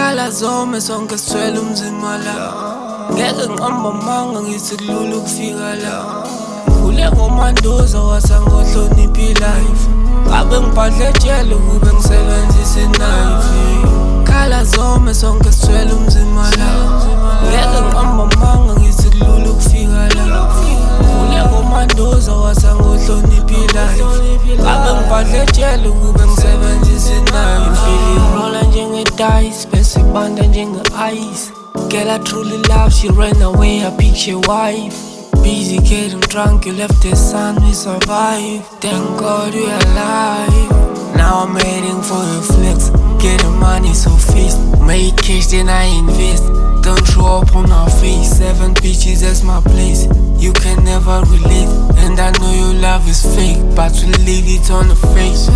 Khala zome sonke sithwele umzimba la. Ngeke ngiqamba amanga ngithi kulula ukufika la. Ngikhule ngomandoza wasangohlonipha ilife. Ngabe ngibhadle ejele kube ngisebenzisa iknife. Khala zome sonke sithwele umzimba la. Ngeke ngiqamba amanga ngithi kulula ukufika la. Ngikhule ngomandoza wasangohlonipha ilife. Ngabe ngibhadle ejele kube ngisebenzisa iknife. Rolla njenge-dice bese ibanda njenge-ice. Girl I truly love, she ran away, I picture wife. Busy getting drunk, you left the sun, we survive. Thank God we alive. Now I'm heading for a flex, getting money so fast. Make cash then I invest. Don't show up on our face. 7 bitches, that's my place. You can never relate, and I know your love is fake, but we leave it on the face.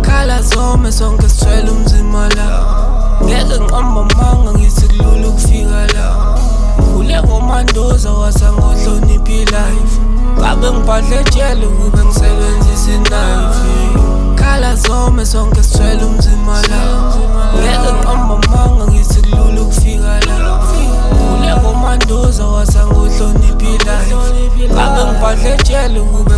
Khala zome sonke sithwele umzimba la. Ngeke ngiqamba amanga ngithi kulula ukufika la. Ngikhule ngomandoza wasangohlonipha ilife. Ngabe ngibhadle ejele kube ngisebenzisa iknife. Khala zome sonke sithwele umzimba la. Ngeke ngiqamba amanga ngithi kulula ukufika la. Ngikhule ngomandoza wasangohlonipha ilife. Ngabe ngibhadle ejele kube